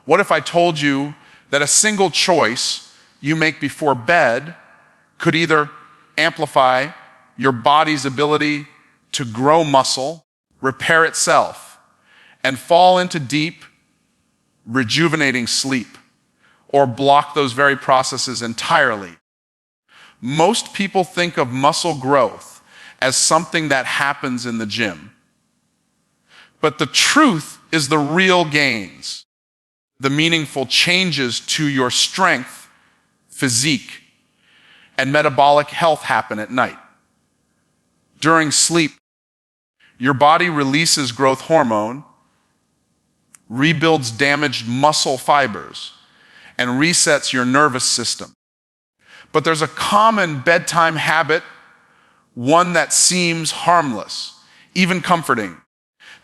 What if I told you that a single choice you make before bed could either amplify your body's ability to grow muscle, repair itself, and fall into deep, rejuvenating sleep, or block those very processes entirely? Most people think of muscle growth as something that happens in the gym. But the truth is the real gains, the meaningful changes to your strength, physique, and metabolic health happen at night. During sleep, your body releases growth hormone, rebuilds damaged muscle fibers, and resets your nervous system. But there's a common bedtime habit, one that seems harmless, even comforting,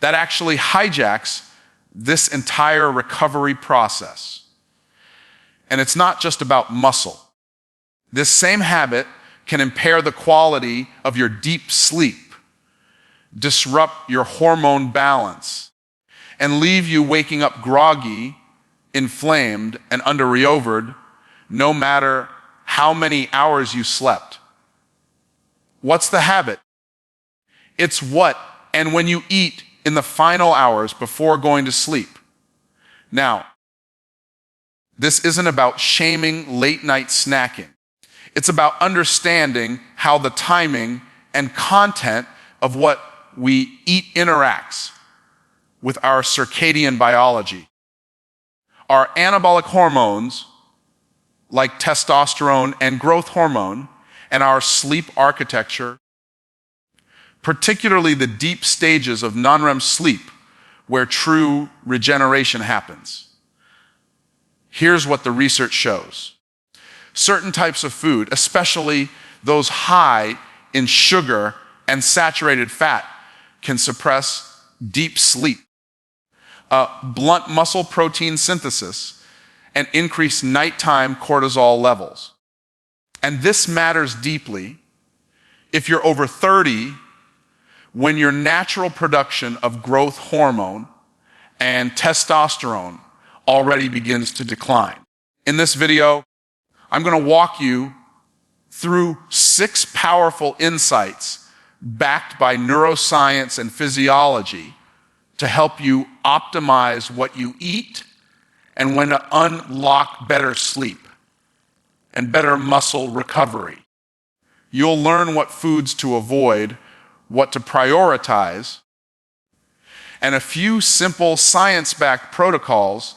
that actually hijacks this entire recovery process. And it's not just about muscle. This same habit can impair the quality of your deep sleep, disrupt your hormone balance, and leave you waking up groggy, inflamed, and under-reovered, no matter how many hours you slept. What's the habit? It's what and when you eat in the final hours before going to sleep. Now, this isn't about shaming late-night snacking. It's about understanding how the timing and content of what we eat interacts with our circadian biology. Our anabolic hormones, like testosterone and growth hormone, and our sleep architecture, particularly the deep stages of non-REM sleep where true regeneration happens. Here's what the research shows. Certain types of food, especially those high in sugar and saturated fat, can suppress deep sleep, blunt muscle protein synthesis, and increase nighttime cortisol levels. And this matters deeply if you're over 30, when your natural production of growth hormone and testosterone already begins to decline. In this video, I'm going to walk you through 6 powerful insights backed by neuroscience and physiology to help you optimize what you eat and when to unlock better sleep and better muscle recovery. You'll learn what foods to avoid, what to prioritize, and a few simple science-backed protocols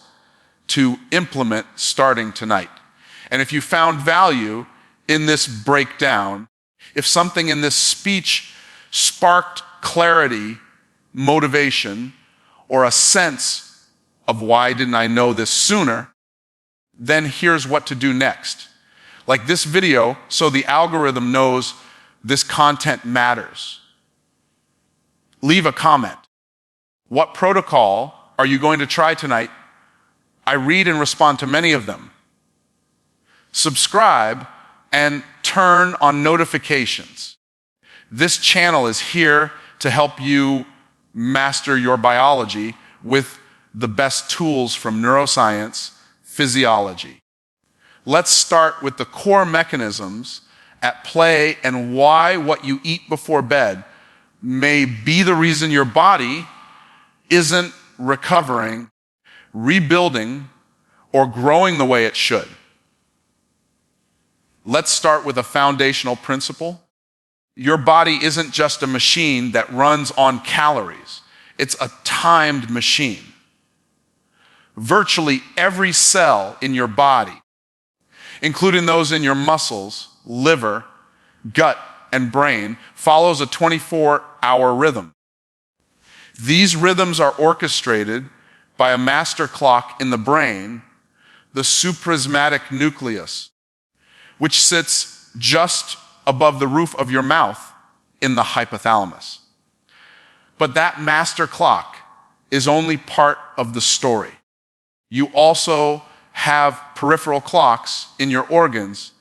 to implement starting tonight. And if you found value in this breakdown, if something in this speech sparked clarity, motivation, or a sense of why didn't I know this sooner, then here's what to do next. Like this video, so the algorithm knows this content matters. Leave a comment. What protocol are you going to try tonight? I read and respond to many of them. Subscribe and turn on notifications. This channel is here to help you master your biology with the best tools from neuroscience, physiology. Let's start with the core mechanisms at play and why what you eat before bed may be the reason your body isn't recovering, rebuilding, or growing the way it should. Let's start with a foundational principle. Your body isn't just a machine that runs on calories. It's a timed machine. Virtually every cell in your body, including those in your muscles, liver, gut, and brain, follows a 24-hour rhythm. These rhythms are orchestrated by a master clock in the brain, the suprasmatic nucleus, which sits just above the roof of your mouth in the hypothalamus. But that master clock is only part of the story. You also have peripheral clocks in your organs,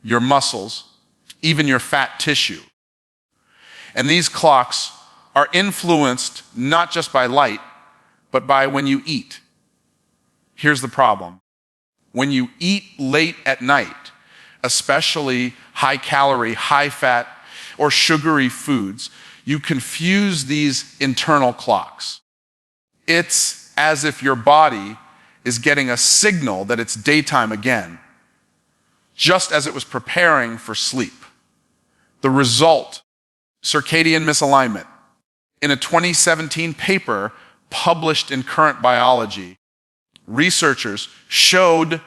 your muscles, even your fat tissue. And these clocks are influenced not just by light, but by when you eat. Here's the problem. When you eat late at night, especially high calorie, high fat, or sugary foods, you confuse these internal clocks. It's as if your body is getting a signal that it's daytime again, just as it was preparing for sleep. The result, circadian misalignment. In a 2017 paper published in Current Biology, researchers showed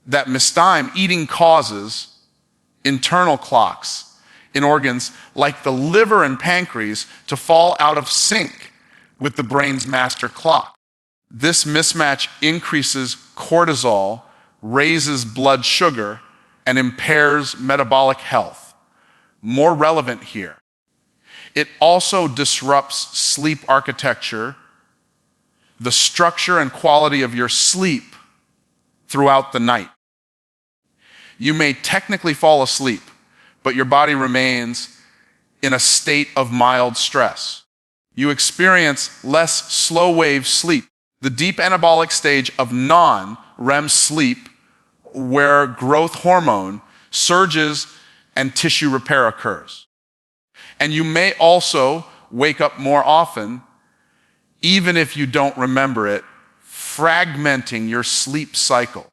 that mistime eating causes internal clocks in organs like the liver and pancreas to fall out of sync with the brain's master clock. This mismatch increases cortisol, raises blood sugar, and impairs metabolic health. More relevant here, it also disrupts sleep architecture, the structure and quality of your sleep throughout the night. You may technically fall asleep, but your body remains in a state of mild stress. You experience less slow-wave sleep, the deep anabolic stage of non-REM sleep, where growth hormone surges and tissue repair occurs. And you may also wake up more often, even if you don't remember it, fragmenting your sleep cycle.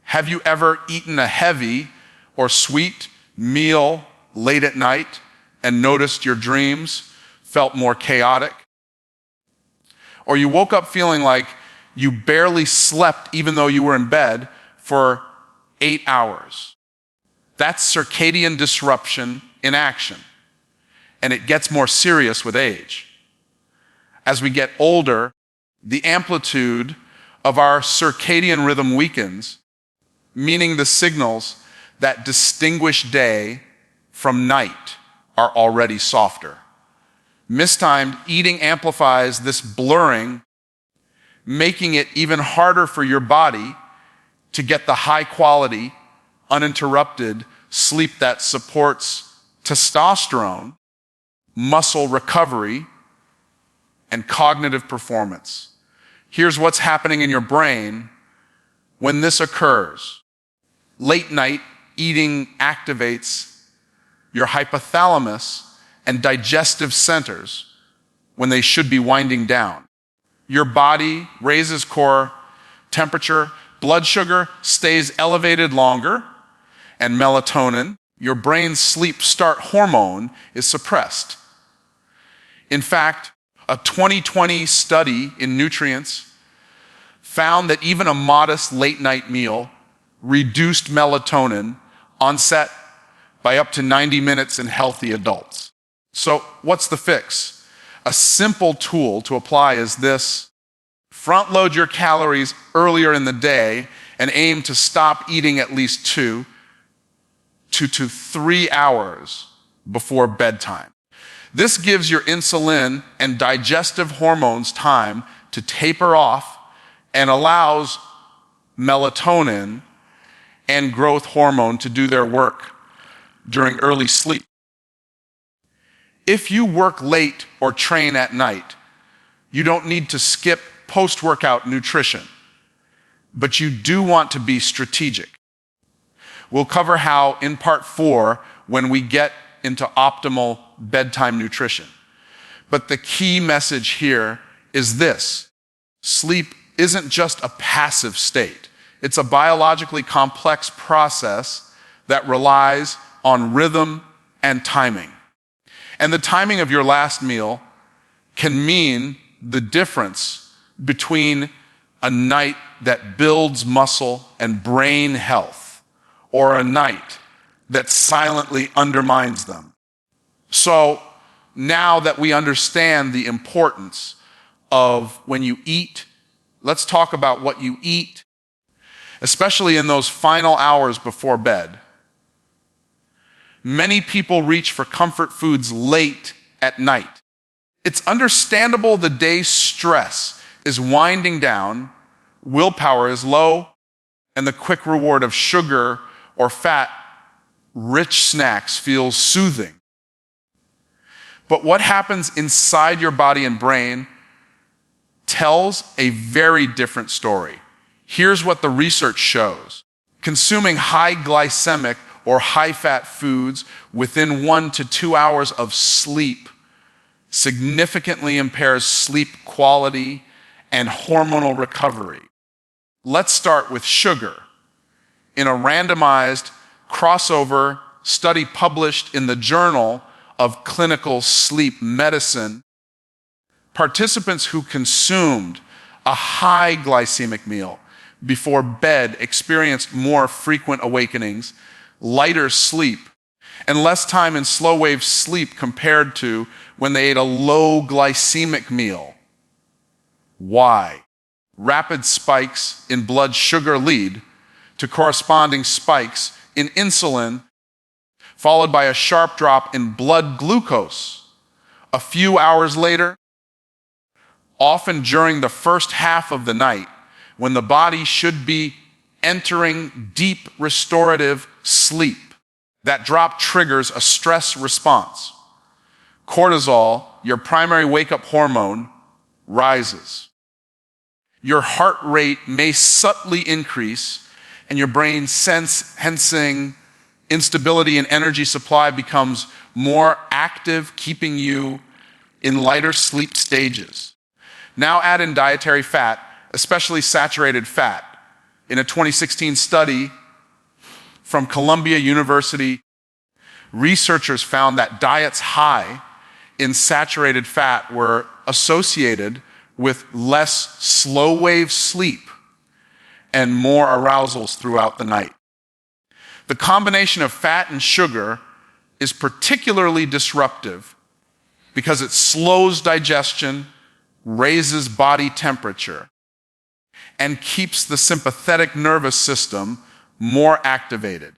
Have you ever eaten a heavy or sweet meal late at night and noticed your dreams felt more chaotic? Or you woke up feeling like you barely slept even though you were in bed for 8 hours? That's circadian disruption in action, and it gets more serious with age. As we get older, the amplitude of our circadian rhythm weakens, meaning the signals that distinguish day from night are already softer. Mistimed eating amplifies this blurring, making it even harder for your body to get the high quality, uninterrupted sleep that supports testosterone, muscle recovery, and cognitive performance. Here's what's happening in your brain when this occurs. Late night eating activates your hypothalamus and digestive centers when they should be winding down. Your body raises core temperature, blood sugar stays elevated longer, and melatonin, your brain's sleep start hormone, is suppressed. In fact, a 2020 study in Nutrients found that even a modest late night meal reduced melatonin onset by up to 90 minutes in healthy adults. So what's the fix? A simple tool to apply is this: front load your calories earlier in the day and aim to stop eating at least 2 to 3 hours before bedtime. This gives your insulin and digestive hormones time to taper off and allows melatonin and growth hormone to do their work during early sleep. If you work late or train at night, you don't need to skip post-workout nutrition, but you do want to be strategic. We'll cover how in part 4 when we get into optimal bedtime nutrition. But the key message here is this: sleep isn't just a passive state. It's a biologically complex process that relies on rhythm and timing. And the timing of your last meal can mean the difference between a night that builds muscle and brain health or a night that silently undermines them. So now that we understand the importance of when you eat, let's talk about what you eat, especially in those final hours before bed. Many people reach for comfort foods late at night. It's understandable the day's stress is winding down, willpower is low, and the quick reward of sugar or fat-rich snacks feels soothing. But what happens inside your body and brain tells a very different story. Here's what the research shows. Consuming high glycemic or high-fat foods within 1 to 2 hours of sleep significantly impairs sleep quality and hormonal recovery. Let's start with sugar. In a randomized crossover study published in the Journal of Clinical Sleep Medicine, participants who consumed a high glycemic meal before bed experienced more frequent awakenings, lighter sleep, and less time in slow-wave sleep compared to when they ate a low glycemic meal. Why? Rapid spikes in blood sugar lead to corresponding spikes in insulin, followed by a sharp drop in blood glucose. A few hours later, often during the first half of the night, when the body should be entering deep restorative sleep, that drop triggers a stress response. Cortisol, your primary wake-up hormone, rises. Your heart rate may subtly increase, and your brain sensing instability in energy supply becomes more active, keeping you in lighter sleep stages. Now add in dietary fat, especially saturated fat. In a 2016 study from Columbia University, researchers found that diets high in saturated fat were associated with less slow-wave sleep and more arousals throughout the night. The combination of fat and sugar is particularly disruptive because it slows digestion, raises body temperature, and keeps the sympathetic nervous system more activated.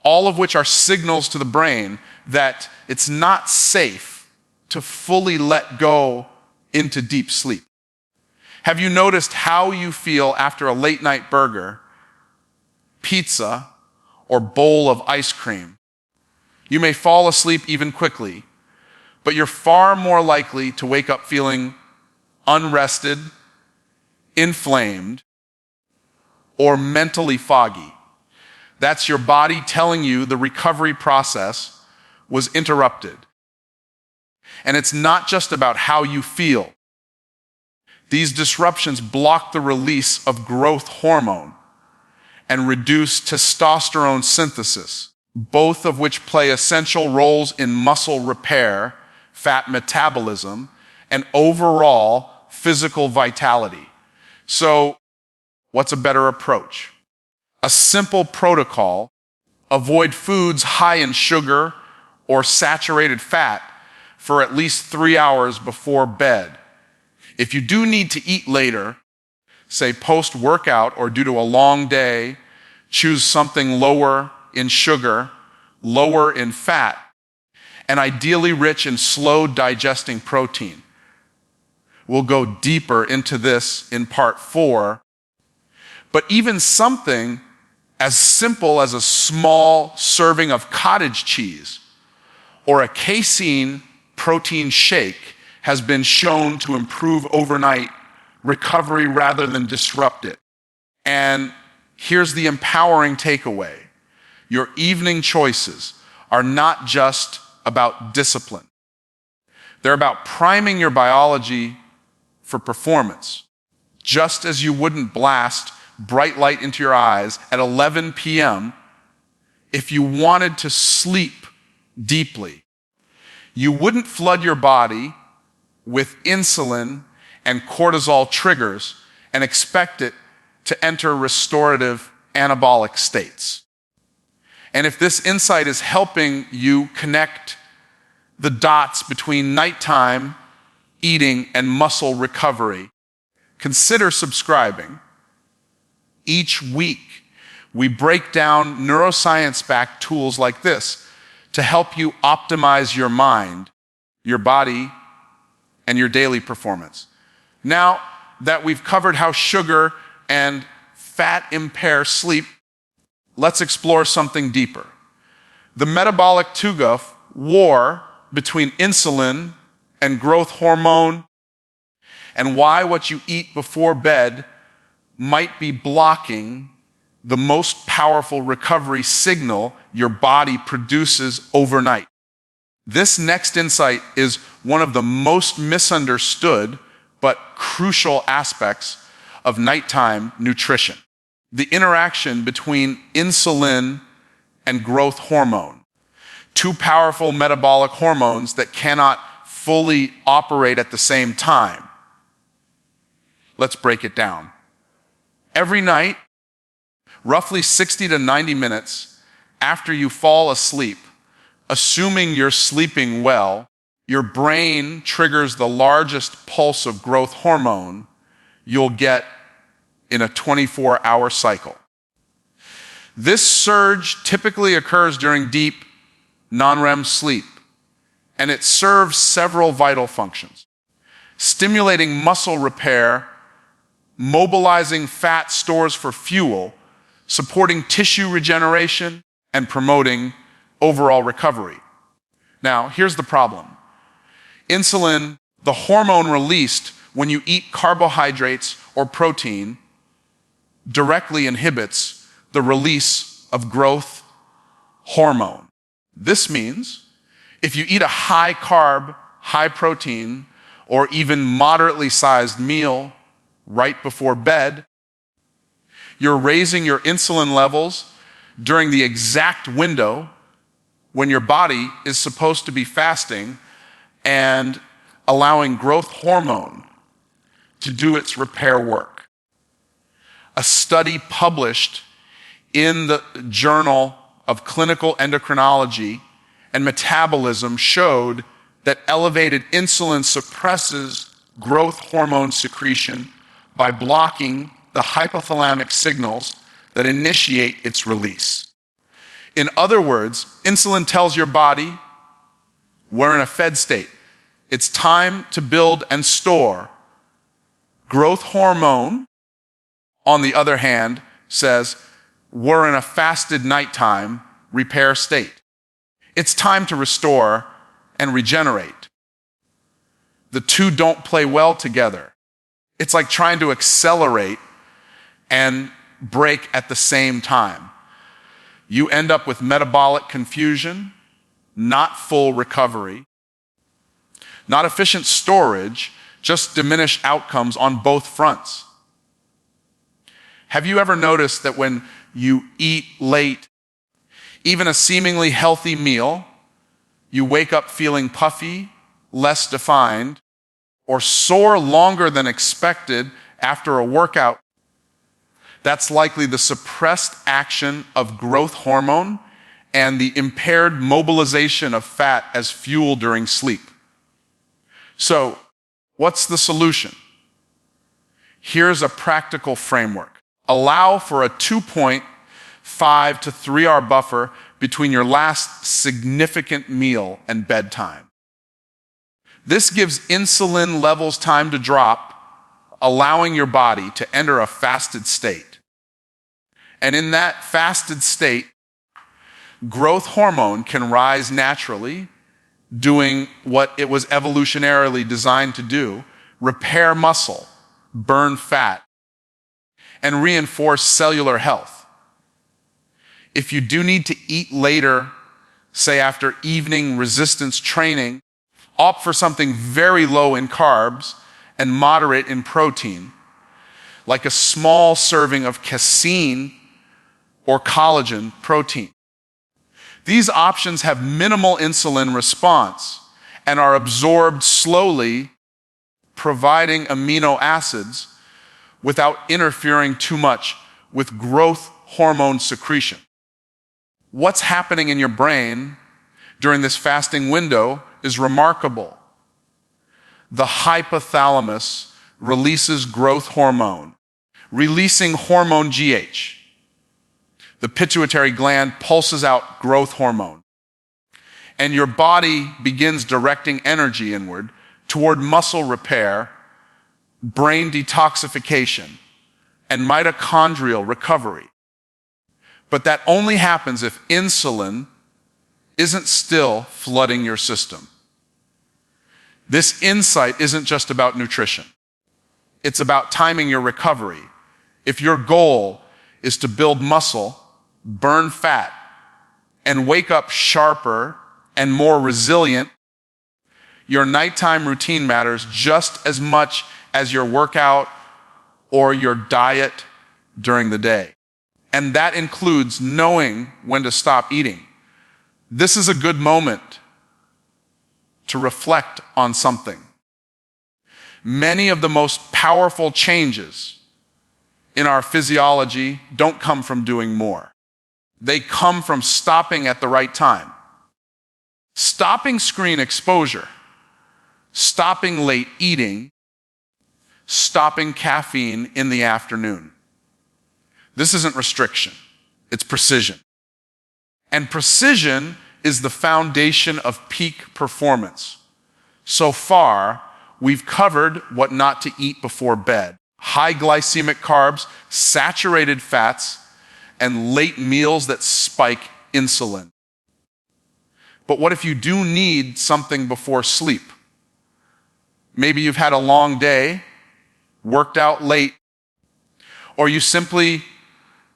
All of which are signals to the brain that it's not safe to fully let go into deep sleep. Have you noticed how you feel after a late night burger, pizza, or bowl of ice cream? You may fall asleep even quickly, but you're far more likely to wake up feeling unrested, inflamed, or mentally foggy. That's your body telling you the recovery process was interrupted. And it's not just about how you feel. These disruptions block the release of growth hormone and reduce testosterone synthesis, both of which play essential roles in muscle repair, fat metabolism, and overall physical vitality. So, what's a better approach? A simple protocol: avoid foods high in sugar or saturated fat for at least 3 hours before bed. If you do need to eat later, say post-workout or due to a long day, choose something lower in sugar, lower in fat, and ideally rich in slow-digesting protein. We'll go deeper into this in part 4, but even something as simple as a small serving of cottage cheese or a casein protein shake has been shown to improve overnight recovery rather than disrupt it. And here's the empowering takeaway. Your evening choices are not just about discipline. They're about priming your biology for performance. Just as you wouldn't blast bright light into your eyes at 11 p.m. if you wanted to sleep deeply. You wouldn't flood your body with insulin and cortisol triggers and expect it to enter restorative anabolic states. And if this insight is helping you connect the dots between nighttime eating and muscle recovery, consider subscribing. Each week, we break down neuroscience-backed tools like this to help you optimize your mind, your body, and your daily performance. Now that we've covered how sugar and fat impair sleep, let's explore something deeper. The metabolic tug-of-war between insulin and growth hormone and why what you eat before bed might be blocking the most powerful recovery signal your body produces overnight. This next insight is one of the most misunderstood but crucial aspects of nighttime nutrition: the interaction between insulin and growth hormone, two powerful metabolic hormones that cannot fully operate at the same time. Let's break it down. Every night, roughly 60 to 90 minutes after you fall asleep, assuming you're sleeping well, your brain triggers the largest pulse of growth hormone you'll get in a 24-hour cycle. This surge typically occurs during deep non-REM sleep, and it serves several vital functions: stimulating muscle repair, mobilizing fat stores for fuel, supporting tissue regeneration, and promoting overall recovery. Now, here's the problem. Insulin, the hormone released when you eat carbohydrates or protein, directly inhibits the release of growth hormone. This means if you eat a high carb, high protein, or even moderately sized meal right before bed, you're raising your insulin levels during the exact window when your body is supposed to be fasting and allowing growth hormone to do its repair work. A study published in the Journal of Clinical Endocrinology and Metabolism showed that elevated insulin suppresses growth hormone secretion by blocking the hypothalamic signals that initiate its release. In other words, insulin tells your body, we're in a fed state. It's time to build and store. Growth hormone, on the other hand, says, we're in a fasted nighttime repair state. It's time to restore and regenerate. The two don't play well together. It's like trying to accelerate and brake at the same time. You end up with metabolic confusion, not full recovery, not efficient storage, just diminished outcomes on both fronts. Have you ever noticed that when you eat late, even a seemingly healthy meal, you wake up feeling puffy, less defined, or sore longer than expected after a workout? That's likely the suppressed action of growth hormone and the impaired mobilization of fat as fuel during sleep. So, what's the solution? Here's a practical framework. Allow for a 2.5 to 3 hour buffer between your last significant meal and bedtime. This gives insulin levels time to drop, allowing your body to enter a fasted state. And in that fasted state, growth hormone can rise naturally, doing what it was evolutionarily designed to do: repair muscle, burn fat, and reinforce cellular health. If you do need to eat later, say after evening resistance training, opt for something very low in carbs and moderate in protein, like a small serving of casein or collagen protein. These options have minimal insulin response and are absorbed slowly, providing amino acids without interfering too much with growth hormone secretion. What's happening in your brain during this fasting window is remarkable. The hypothalamus releases growth hormone, releasing hormone GH. The pituitary gland pulses out growth hormone, and your body begins directing energy inward toward muscle repair, brain detoxification, and mitochondrial recovery. But that only happens if insulin isn't still flooding your system. This insight isn't just about nutrition. It's about timing your recovery. If your goal is to build muscle, burn fat, and wake up sharper and more resilient, your nighttime routine matters just as much as your workout or your diet during the day. And that includes knowing when to stop eating. This is a good moment to reflect on something. Many of the most powerful changes in our physiology don't come from doing more. They come from stopping at the right time. Stopping screen exposure, stopping late eating, stopping caffeine in the afternoon. This isn't restriction, it's precision. And precision is the foundation of peak performance. So far, we've covered what not to eat before bed: high glycemic carbs, saturated fats, and late meals that spike insulin. But what if you do need something before sleep? Maybe you've had a long day, worked out late, or you simply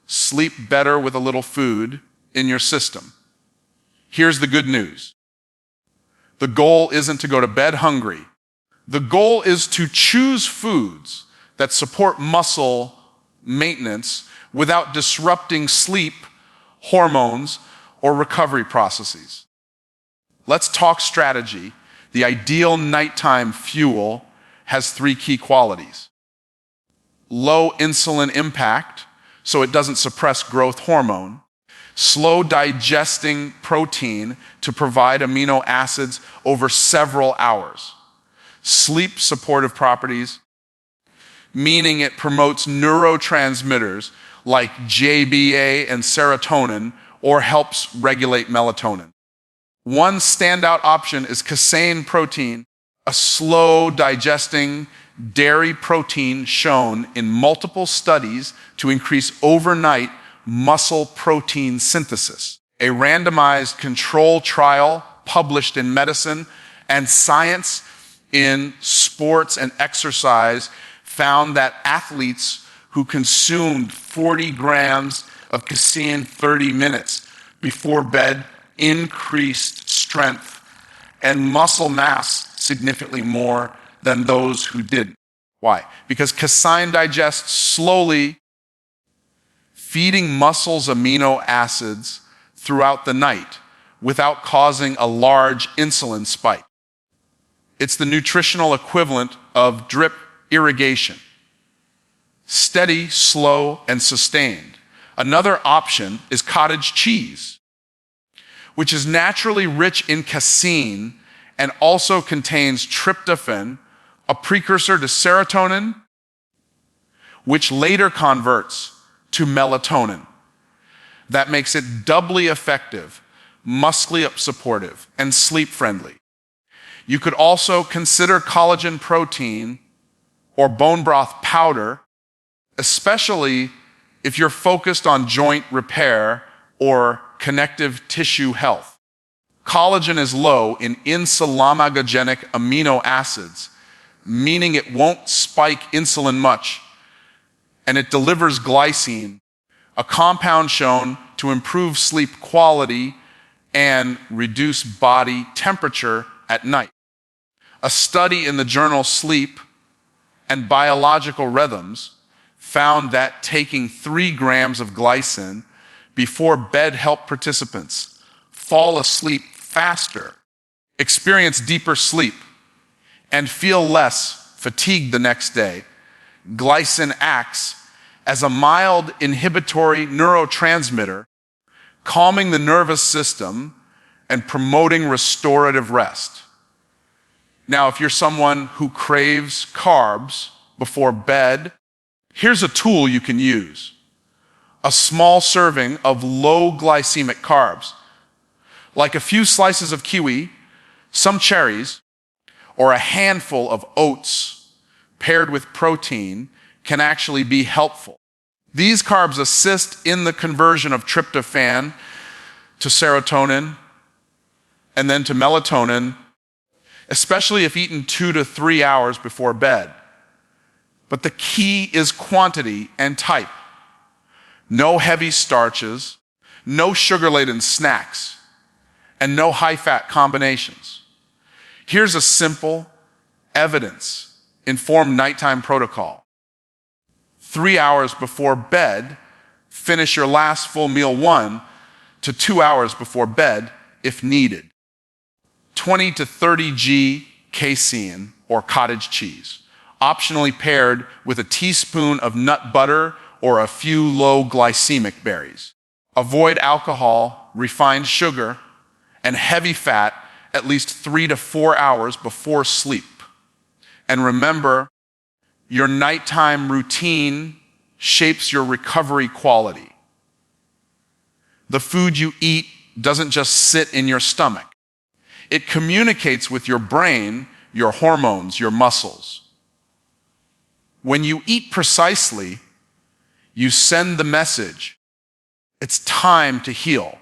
sleep better with a little food in your system. Here's the good news. The goal isn't to go to bed hungry. The goal is to choose foods that support muscle maintenance without disrupting sleep, hormones, or recovery processes. Let's talk strategy. The ideal nighttime fuel has 3 key qualities: low insulin impact, so it doesn't suppress growth hormone; slow digesting protein to provide amino acids over several hours; sleep supportive properties, meaning it promotes neurotransmitters like GBA and serotonin, or helps regulate melatonin. One standout option is casein protein, a slow digesting dairy protein shown in multiple studies to increase overnight muscle protein synthesis. A randomized control trial published in Medicine and Science in Sports and Exercise found that athletes who consumed 40 grams of casein 30 minutes before bed increased strength and muscle mass significantly more than those who didn't. Why? Because casein digests slowly, feeding muscles amino acids throughout the night without causing a large insulin spike. It's the nutritional equivalent of drip irrigation. Steady, slow, and sustained. Another option is cottage cheese, which is naturally rich in casein and also contains tryptophan, a precursor to serotonin, which later converts to melatonin. That makes it doubly effective, muscle-up supportive, and sleep-friendly. You could also consider collagen protein or bone broth powder, especially if you're focused on joint repair or connective tissue health. Collagen is low in insulinogenic amino acids, meaning it won't spike insulin much, and it delivers glycine, a compound shown to improve sleep quality and reduce body temperature at night. A study in the journal Sleep and Biological Rhythms found that taking 3 grams of glycine before bed helped participants fall asleep faster, experience deeper sleep, and feel less fatigued the next day. Glycine acts as a mild inhibitory neurotransmitter, calming the nervous system and promoting restorative rest. Now, if you're someone who craves carbs before bed, here's a tool you can use: a small serving of low glycemic carbs, like a few slices of kiwi, some cherries, or a handful of oats paired with protein can actually be helpful. These carbs assist in the conversion of tryptophan to serotonin and then to melatonin, especially if eaten 2 to 3 hours before bed. But the key is quantity and type. No heavy starches, no sugar-laden snacks, and no high-fat combinations. Here's a simple, evidence-informed nighttime protocol. 3 hours before bed, finish your last full meal 1 to 2 hours before bed if needed. 20 to 30 g casein or cottage cheese, optionally paired with a teaspoon of nut butter or a few low glycemic berries. Avoid alcohol, refined sugar, and heavy fat at least 3 to 4 hours before sleep. And remember, your nighttime routine shapes your recovery quality. The food you eat doesn't just sit in your stomach. It communicates with your brain, your hormones, your muscles. When you eat precisely, you send the message, it's time to heal.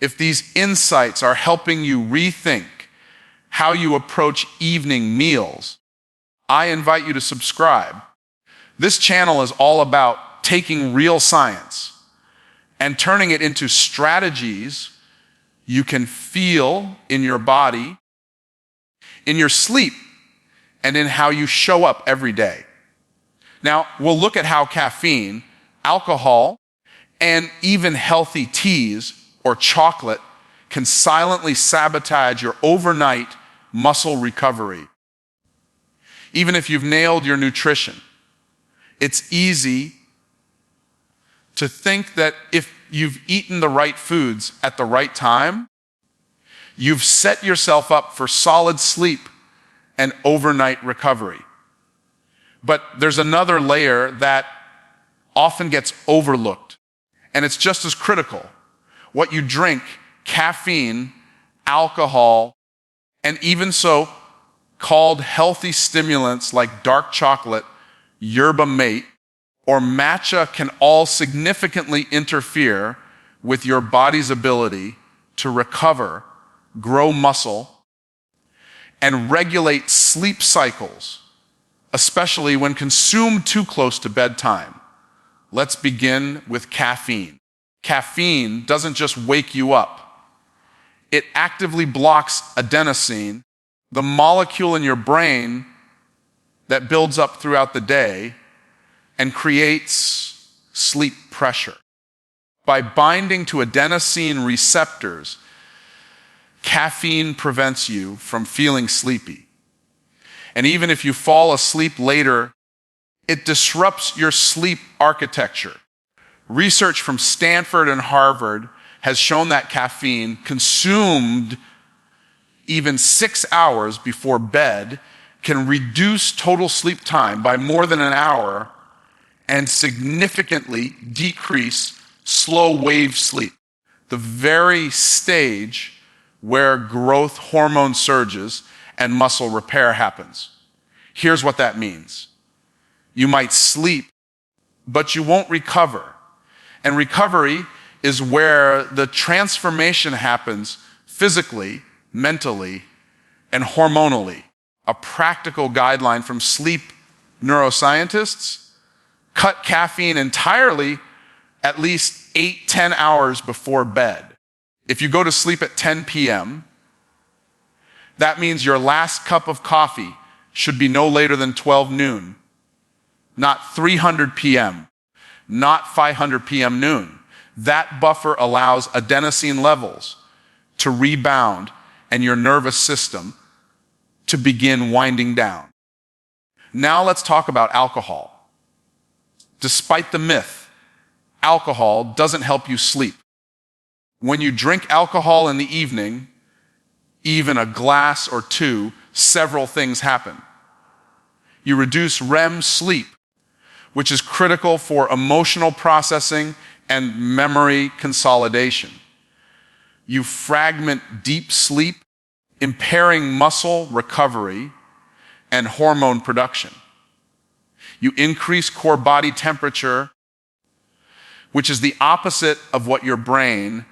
If these insights are helping you rethink how you approach evening meals, I invite you to subscribe. This channel is all about taking real science and turning it into strategies you can feel in your body, in your sleep, and in how you show up every day. Now, we'll look at how caffeine, alcohol, and even healthy teas or chocolate can silently sabotage your overnight muscle recovery. Even if you've nailed your nutrition, it's easy to think that if you've eaten the right foods at the right time, you've set yourself up for solid sleep and overnight recovery. But there's another layer that often gets overlooked, and it's just as critical. What you drink, caffeine, alcohol, and even so-called healthy stimulants like dark chocolate, yerba mate, or matcha can all significantly interfere with your body's ability to recover, grow muscle, and regulate sleep cycles, especially when consumed too close to bedtime. Let's begin with caffeine. Caffeine doesn't just wake you up. It actively blocks adenosine, the molecule in your brain that builds up throughout the day and creates sleep pressure. By binding to adenosine receptors, caffeine prevents you from feeling sleepy. And even if you fall asleep later, it disrupts your sleep architecture. Research from Stanford and Harvard has shown that caffeine consumed even 6 hours before bed can reduce total sleep time by more than an hour and significantly decrease slow wave sleep, the very stage where growth hormone surges and muscle repair happens. Here's what that means. You might sleep, but you won't recover. And recovery is where the transformation happens physically, mentally, and hormonally. A practical guideline from sleep neuroscientists: cut caffeine entirely at least 8-10 hours before bed. If you go to sleep at 10 p.m., that means your last cup of coffee should be no later than 12 noon, not 300 p.m., not 500 p.m. noon. That buffer allows adenosine levels to rebound and your nervous system to begin winding down. Now let's talk about alcohol. Despite the myth, alcohol doesn't help you sleep. When you drink alcohol in the evening, even a glass or two, several things happen. You reduce REM sleep, which is critical for emotional processing and memory consolidation. You fragment deep sleep, impairing muscle recovery and hormone production. You increase core body temperature, which is the opposite of what your brain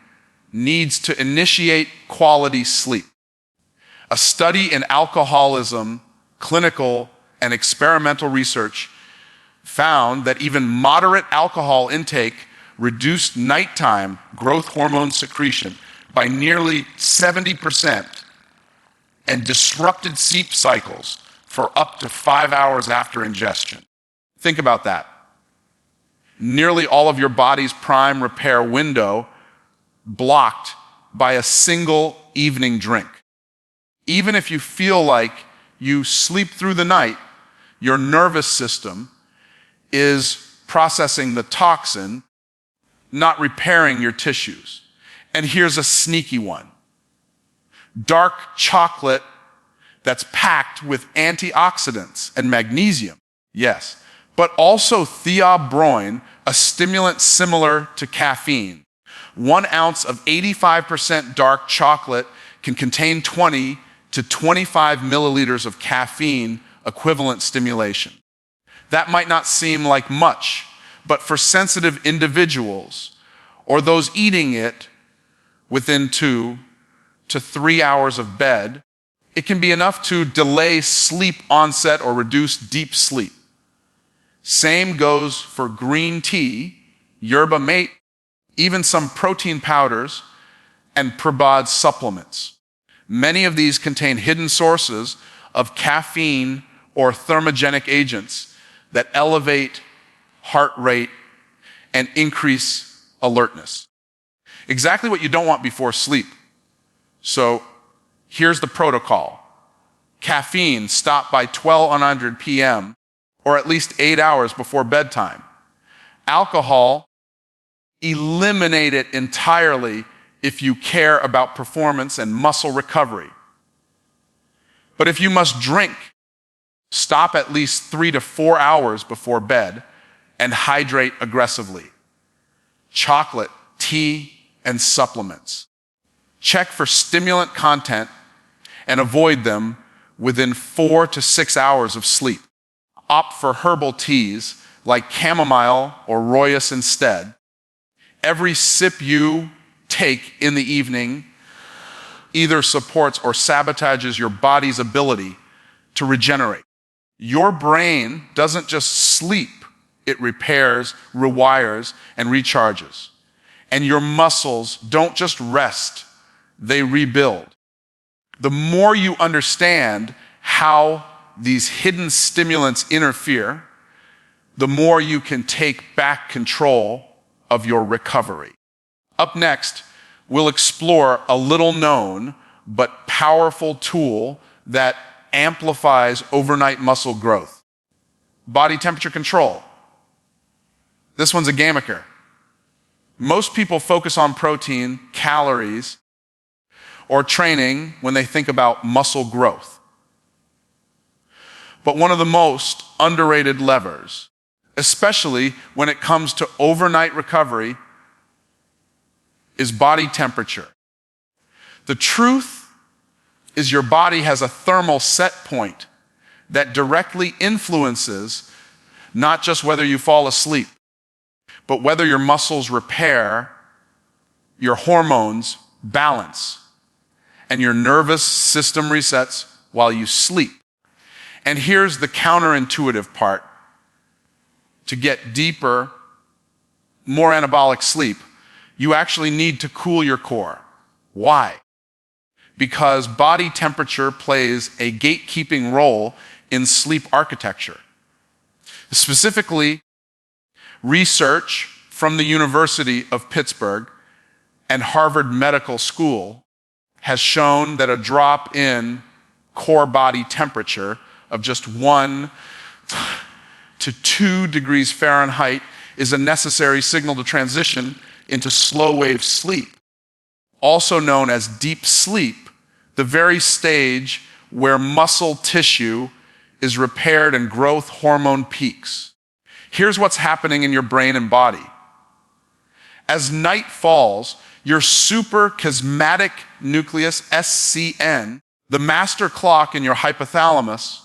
needs to initiate quality sleep. A study in alcoholism, clinical and experimental research found that even moderate alcohol intake reduced nighttime growth hormone secretion by nearly 70% and disrupted sleep cycles for up to 5 hours after ingestion. Think about that. Nearly all of your body's prime repair window blocked by a single evening drink. Even if you feel like you sleep through the night, your nervous system is processing the toxin, not repairing your tissues. And here's a sneaky one. Dark chocolate that's packed with antioxidants and magnesium, yes, but also theobromine, a stimulant similar to caffeine. 1 ounce of 85% dark chocolate can contain 20 to 25 milliliters of caffeine equivalent stimulation. That might not seem like much, but for sensitive individuals or those eating it within 2 to 3 hours of bed, it can be enough to delay sleep onset or reduce deep sleep. Same goes for green tea, yerba mate, even some protein powders, and Prabodh supplements. Many of these contain hidden sources of caffeine or thermogenic agents that elevate heart rate and increase alertness. Exactly what you don't want before sleep. So here's the protocol. Caffeine, stop by 1200 p.m. or at least 8 hours before bedtime. Alcohol, eliminate it entirely if you care about performance and muscle recovery. But if you must drink, stop at least 3 to 4 hours before bed and hydrate aggressively. Chocolate, tea, and supplements. Check for stimulant content and avoid them within 4 to 6 hours of sleep. Opt for herbal teas like chamomile or rooibos instead. Every sip you take in the evening either supports or sabotages your body's ability to regenerate. Your brain doesn't just sleep, it repairs, rewires, and recharges. And your muscles don't just rest, they rebuild. The more you understand how these hidden stimulants interfere, the more you can take back control of your recovery. Up next, we'll explore a little known but powerful tool that amplifies overnight muscle growth. Body temperature control. This one's a gimmicker. Most people focus on protein, calories, or training when they think about muscle growth. But one of the most underrated levers, especially when it comes to overnight recovery, is body temperature. The truth is your body has a thermal set point that directly influences not just whether you fall asleep, but whether your muscles repair, your hormones balance, and your nervous system resets while you sleep. And here's the counterintuitive part. To get deeper, more anabolic sleep, you actually need to cool your core. Why? Because body temperature plays a gatekeeping role in sleep architecture. Specifically, research from the University of Pittsburgh and Harvard Medical School has shown that a drop in core body temperature of just 1 to 2 degrees Fahrenheit is a necessary signal to transition into slow wave sleep, also known as deep sleep, the very stage where muscle tissue is repaired and growth hormone peaks. Here's what's happening in your brain and body. As night falls, your suprachiasmatic nucleus, SCN, the master clock in your hypothalamus,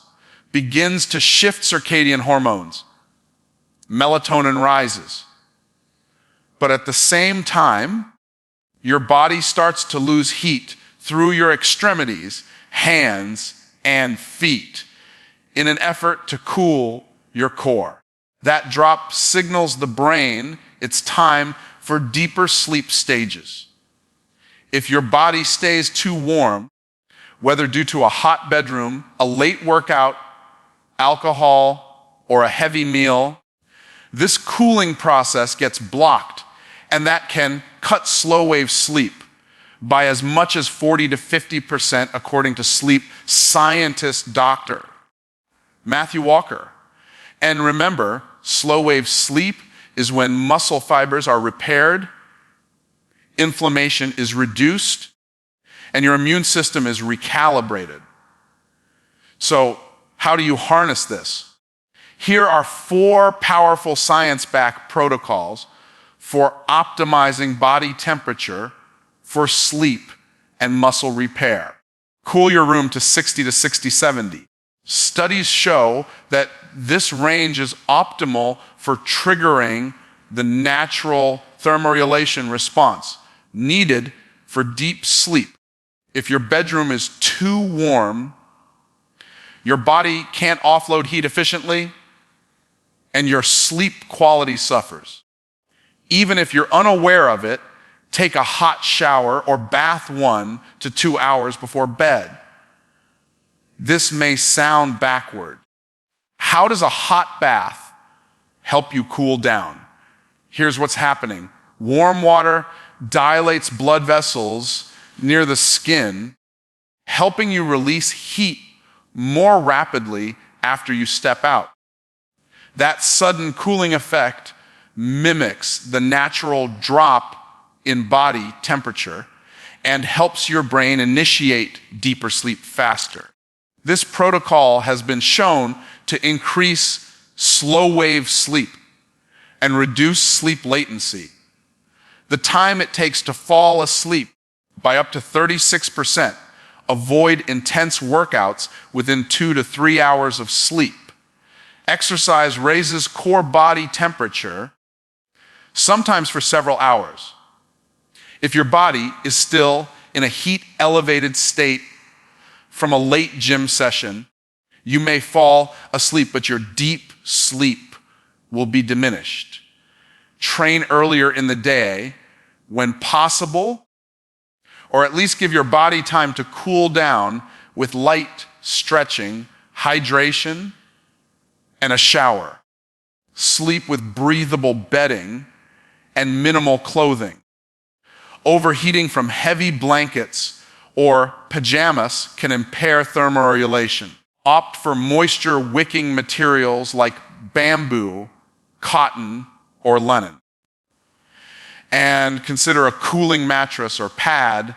begins to shift circadian hormones. Melatonin rises. But at the same time, your body starts to lose heat through your extremities, hands, and feet in an effort to cool your core. That drop signals the brain it's time for deeper sleep stages. If your body stays too warm, whether due to a hot bedroom, a late workout, alcohol, or a heavy meal, this cooling process gets blocked, and that can cut slow-wave sleep by as much as 40 to 50%, according to sleep scientist Dr. Matthew Walker. And remember, slow-wave sleep is when muscle fibers are repaired, inflammation is reduced, and your immune system is recalibrated. So, how do you harness this? Here are 4 powerful science-backed protocols for optimizing body temperature for sleep and muscle repair. Cool your room to 60 to 70. Studies show that this range is optimal for triggering the natural thermoregulation response needed for deep sleep. If your bedroom is too warm, your body can't offload heat efficiently, and your sleep quality suffers. Even if you're unaware of it, take a hot shower or bath 1 to 2 hours before bed. This may sound backward. How does a hot bath help you cool down? Here's what's happening. Warm water dilates blood vessels near the skin, helping you release heat more rapidly after you step out. That sudden cooling effect mimics the natural drop in body temperature and helps your brain initiate deeper sleep faster. This protocol has been shown to increase slow-wave sleep and reduce sleep latency. The time it takes to fall asleep by up to 36%. Avoid intense workouts within 2 to 3 hours of sleep. Exercise raises core body temperature, sometimes for several hours. If your body is still in a heat-elevated state from a late gym session, you may fall asleep, but your deep sleep will be diminished. Train earlier in the day when possible, or at least give your body time to cool down with light stretching, hydration, and a shower. Sleep with breathable bedding and minimal clothing. Overheating from heavy blankets or pajamas can impair thermoregulation. Opt for moisture-wicking materials like bamboo, cotton, or linen. And consider a cooling mattress or pad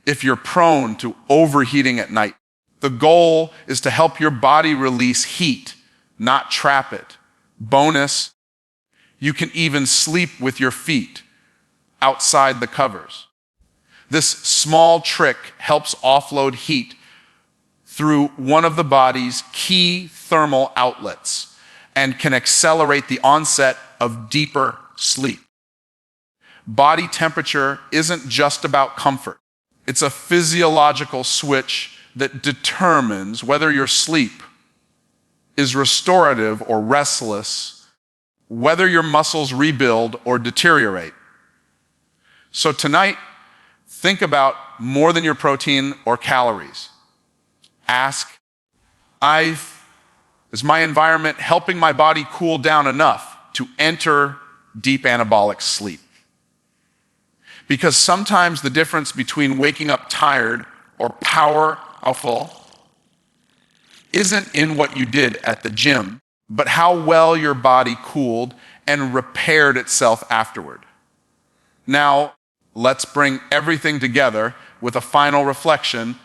if you're prone to overheating at night. The goal is to help your body release heat, not trap it. Bonus, you can even sleep with your feet outside the covers. This small trick helps offload heat through one of the body's key thermal outlets and can accelerate the onset of deeper sleep. Body temperature isn't just about comfort. It's a physiological switch that determines whether your sleep is restorative or restless, whether your muscles rebuild or deteriorate. So tonight, think about more than your protein or calories. Ask, is my environment helping my body cool down enough to enter deep anabolic sleep? Because sometimes the difference between waking up tired or powerful isn't in what you did at the gym, but how well your body cooled and repaired itself afterward. Now, let's bring everything together with a final reflection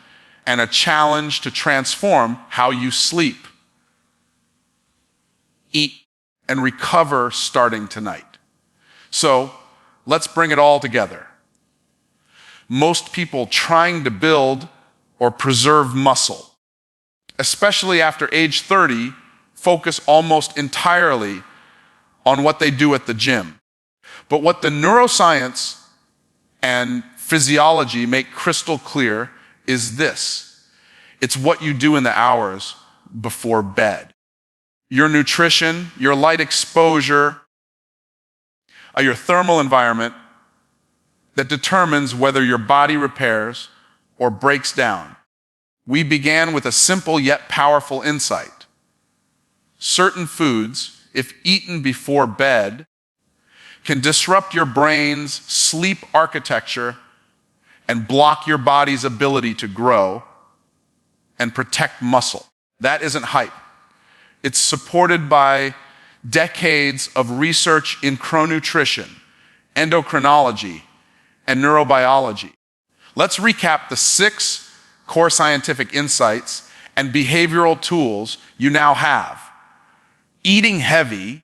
and a challenge to transform how you sleep, eat, and recover starting tonight. So, let's bring it all together. Most people trying to build or preserve muscle, especially after age 30, focus almost entirely on what they do at the gym. But what the neuroscience and physiology make crystal clear is this. It's what you do in the hours before bed. your nutrition, your light exposure, your thermal environment that determines whether your body repairs or breaks down. We began with a simple yet powerful insight. Certain foods, if eaten before bed, can disrupt your brain's sleep architecture and block your body's ability to grow and protect muscle. That isn't hype. It's supported by decades of research in chronutrition, endocrinology, and neurobiology. Let's recap the 6 core scientific insights and behavioral tools you now have. Eating heavy,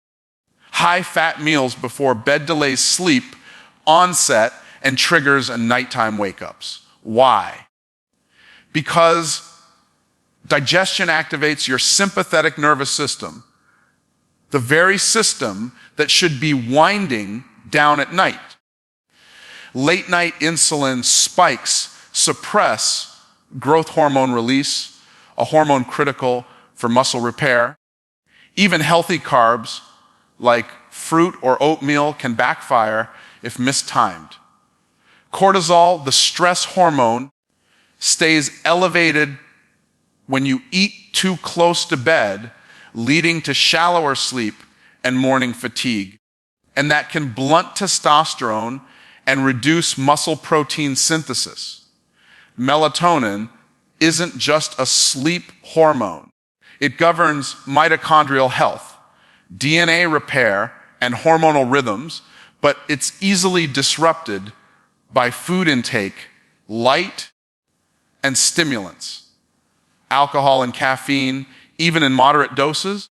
high-fat meals before bed delays sleep, onset, and triggers and nighttime wake-ups. Why? Because digestion activates your sympathetic nervous system, the very system that should be winding down at night. Late-night insulin spikes suppress growth hormone release, a hormone critical for muscle repair. Even healthy carbs, like fruit or oatmeal, can backfire if mistimed. Cortisol, the stress hormone, stays elevated when you eat too close to bed, leading to shallower sleep and morning fatigue. And that can blunt testosterone and reduce muscle protein synthesis. Melatonin isn't just a sleep hormone. It governs mitochondrial health, DNA repair, and hormonal rhythms, but it's easily disrupted by food intake, light, and stimulants. Alcohol and caffeine, even in moderate doses,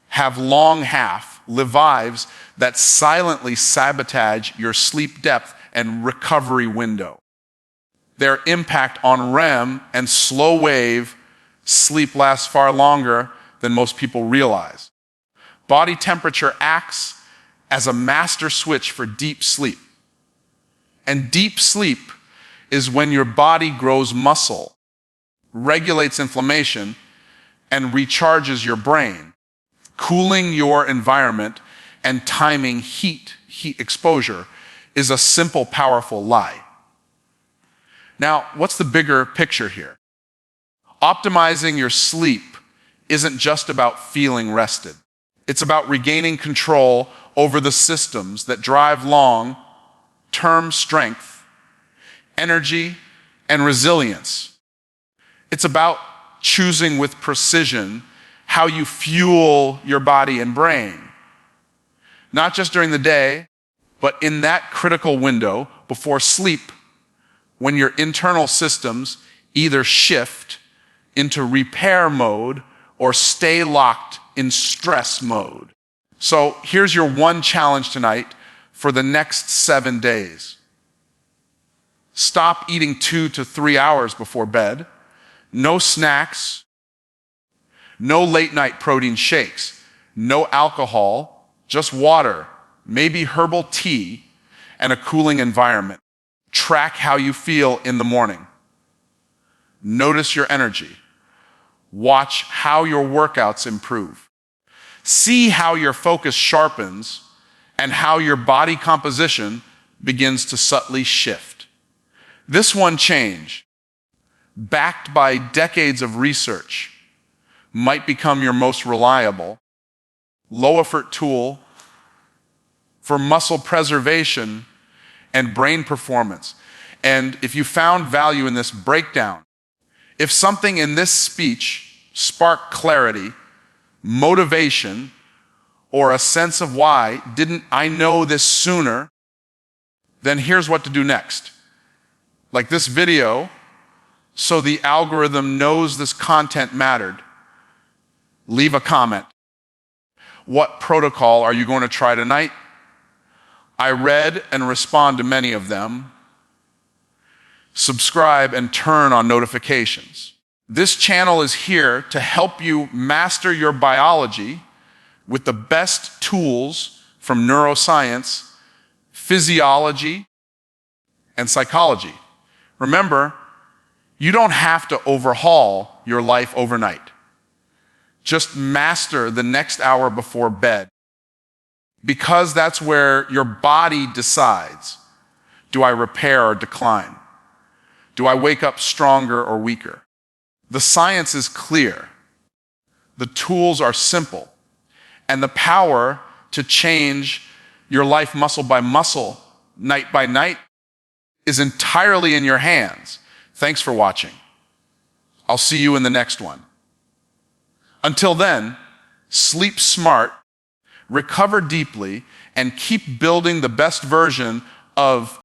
have long half-lives that silently sabotage your sleep depth and recovery window. Their impact on REM and slow-wave sleep lasts far longer than most people realize. Body temperature acts as a master switch for deep sleep. And deep sleep is when your body grows muscle, regulates inflammation, and recharges your brain, cooling your environment and timing heat exposure is a simple, powerful lie. Now, what's the bigger picture here? Optimizing your sleep isn't just about feeling rested. It's about regaining control over the systems that drive long-term strength, energy, and resilience. It's about choosing with precision how you fuel your body and brain. Not just during the day, but in that critical window before sleep, when your internal systems either shift into repair mode or stay locked in stress mode. So here's your one challenge tonight for the next 7 days. Stop eating 2 to 3 hours before bed. No snacks, no late night protein shakes, no alcohol, just water, maybe herbal tea, and a cooling environment. Track how you feel in the morning. Notice your energy. Watch how your workouts improve. See how your focus sharpens and how your body composition begins to subtly shift. This one change, backed by decades of research, might become your most reliable, low-effort tool for muscle preservation and brain performance. And if you found value in this breakdown, if something in this speech sparked clarity, motivation, or a sense of why didn't I know this sooner, then here's what to do next. Like this video, so the algorithm knows this content mattered, leave a comment. What protocol are you going to try tonight? I read and respond to many of them. Subscribe and turn on notifications. This channel is here to help you master your biology with the best tools from neuroscience, physiology, and psychology. Remember, you don't have to overhaul your life overnight. Just master the next hour before bed, because that's where your body decides, do I repair or decline? Do I wake up stronger or weaker? The science is clear. The tools are simple. And the power to change your life muscle by muscle, night by night, is entirely in your hands. Thanks for watching. I'll see you in the next one. Until then, sleep smart, recover deeply, and keep building the best version of